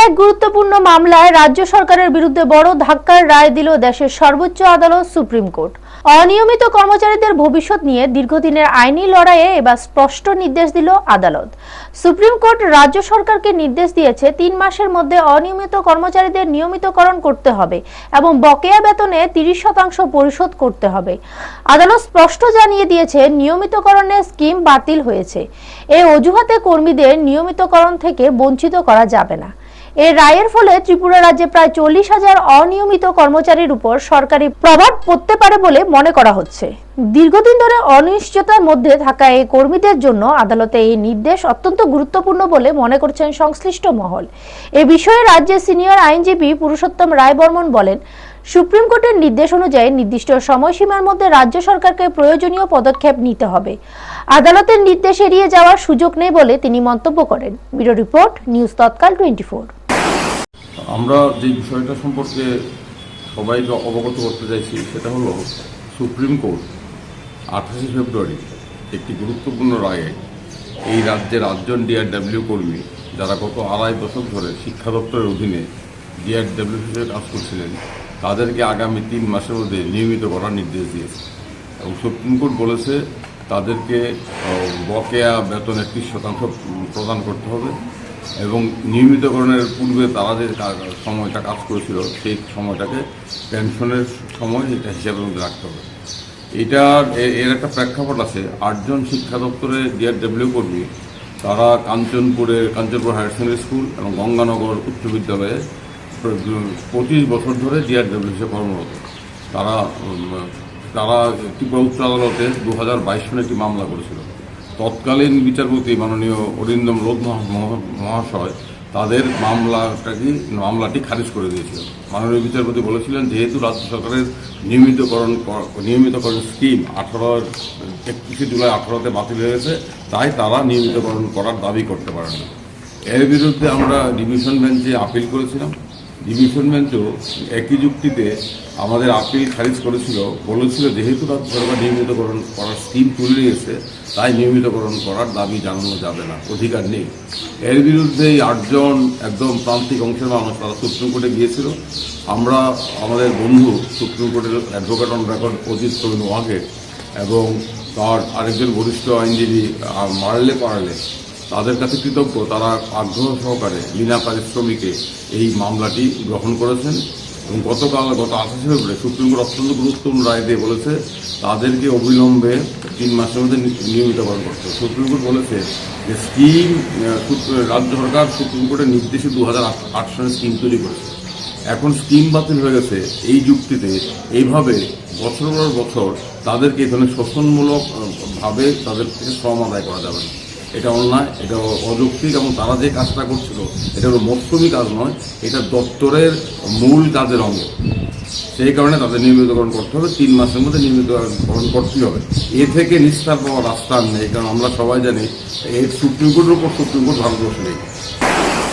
এক গুরুত্বপূর্ণ মামলায় রাজ্য সরকারের বিরুদ্ধে বড় ধাক্কার রায় দিল দেশের সর্বোচ্চ আদালত সুপ্রিম কোর্ট। অনিয়মিত কর্মচারীদের ভবিষ্যৎ নিয়ে দীর্ঘদিনের আইনি লড়াইয়ে এবার স্পষ্ট নির্দেশ দিল আদালত। সুপ্রিম কোর্ট রাজ্য সরকারকে নির্দেশ দিয়েছে 3 মাসের মধ্যে অনিয়মিত কর্মচারীদের নিয়মিতকরণ করতে হবে এবং বকেয়া বেতনে 30% পরিশোধ করতে হবে। আদালত স্পষ্ট জানিয়ে দিয়েছে নিয়মিতকরণের স্কিম বাতিল হয়েছে। এই অজুহাতে কর্মীদের নিয়মিতকরণ থেকে বঞ্চিত করা যাবে না। এই রায়ের ফলে ত্রিপুরা রাজ্যে প্রায় 40,000 অনিয়মিত কর্মচারীর উপর সরকারি প্রভাব পড়তে পারে বলে মনে করা হচ্ছে। দীর্ঘদিন ধরে অনিশ্চয়তার মধ্যে থাকা এই কর্মীদের জন্য আদালতে এই নির্দেশ অত্যন্ত গুরুত্বপূর্ণ বলে মনে করছেন সংশ্লিষ্ট মহল। এ বিষয়ে রাজ্যের সিনিয়র আইনজীবী পুরুষোত্তম রায় বর্মন বলেন, সুপ্রিম কোর্টের নির্দেশ অনুযায়ী নির্দিষ্ট সময়সীমার মধ্যে রাজ্য সরকারকে প্রয়োজনীয় পদক্ষেপ নিতে হবে। আদালতের নির্দেশ এড়িয়ে যাওয়ার সুযোগ নেই বলে তিনি মন্তব্য করেন। ব্যুরো রিপোর্ট, নিউজ তৎকাল 24। আমরা যে বিষয়টা সম্পর্কে সবাইকে অবগত করতে চাইছি সেটা হলো সুপ্রিম কোর্ট 28 ফেব্রুয়ারি একটি গুরুত্বপূর্ণ রায়ে এই রাজ্যের 8 জন ডিআরডব্লিউ কর্মী যারা গত 2.5 বছর ধরে শিক্ষা দপ্তরের অধীনে ডিআরডব্লিউ হিসেবে কাজ করছিলেন তাদেরকে আগামী 3 মাসের মধ্যে নিয়মিত করার নির্দেশ দিয়েছে এবং সুপ্রিম কোর্ট বলেছে তাদেরকে বকেয়া বেতন 30% প্রদান করতে হবে এবং নিয়মিতকরণের পূর্বে তারা যে সময়টা কাজ করেছিল সেই সময়টাকে পেনশনের সময় এটা হিসাবের মধ্যে রাখতে হবে। এর একটা প্রেক্ষাপট আছে। 8 জন শিক্ষা দপ্তরে ডিআরডব্লিউ কর্মী তারা কাঞ্চনপুর হায়ার সেকেন্ডারি স্কুল এবং গঙ্গানগর উচ্চ বিদ্যালয়ে 25 বছর ধরে ডিআরডব্লিউ হিসেবে কর্মরত। তারা ত্রিপুরা উচ্চ আদালতে 2022 সালে একটি মামলা করেছিল। তৎকালীন বিচারপতি মাননীয় অরিন্দম রোধ মহাশয় তাদের মামলাটি খারিজ করে দিয়েছিল। মাননীয় বিচারপতি বলেছিলেন যেহেতু রাজ্য সরকারের নিয়মিতকরণ স্কিম 31 জুলাই 18তে বাতিল হয়েছে তাই তারা নিয়মিতকরণ করার দাবি করতে পারেন না। এর বিরুদ্ধে আমরা ডিভিশন বেঞ্চে আপিল করেছিলাম। ডিভিশন বেঞ্চও একই যুক্তিতে আমাদের আপিল খারিজ বলেছিল যেহেতু রাজ্য সরকার নিয়মিতকরণ করার স্কিম তুলে নিয়েছে তাই নিয়মিতকরণ করার দাবি জানানো যাবে না, অধিকার নেই। এর বিরুদ্ধে এই 8 জন একদম প্রান্তিক অংশের মানুষ তারা সুপ্রিম কোর্টে গিয়েছিল। আমরা আমাদের বন্ধু সুপ্রিম কোর্টের অ্যাডভোকেট অন রেকর্ড অজিত তরুণ ওয়াঘে এবং তার আরেকজন বরিষ্ঠ আইনজীবী মারলে তাদের কাছে কৃতজ্ঞ। তারা আগ্রহ সহকারে বিনা পারিশ্রমিকে এই মামলাটি গ্রহণ করেছেন এবং গত 28 ফেব্রুয়ারি সুপ্রিম কোর্ট অত্যন্ত গুরুত্বপূর্ণ রায় দিয়ে বলেছে তাদেরকে অবিলম্বে 3 মাসের মধ্যে নিয়মিতকরণ করতে। সুপ্রিম কোর্ট বলেছে যে স্কিম রাজ্য সরকার সুপ্রিম কোর্টের নির্দেশে 2008 সালে স্কিম তৈরি করেছে। এখন স্কিম বাতিল হয়ে গেছে এই যুক্তিতে এইভাবে বছর পর বছর তাদেরকে এই ধরনের শোষণমূলকভাবে তাদের থেকে শ্রম আদায় করা যাবে না। এটা অন্যায়, এটা অযৌক্তিক এবং তারা যে কাজটা করছিল এটা হলো মৌসুমি কাজ নয়, এটা দপ্তরের মূল কাজের অঙ্গ। সেই কারণে তাদের নিয়মিতকরণ করতে হবে, 3 মাসের মধ্যে নিয়মিতকরণ করতে হবে। এ থেকে নিস্তার পাওয়ার রাস্তা নেই, কারণ আমরা সবাই জানি এই সুপ্রিম কোর্টের উপর সুপ্রিম কোর্ট ভারতবর্ষে নেই।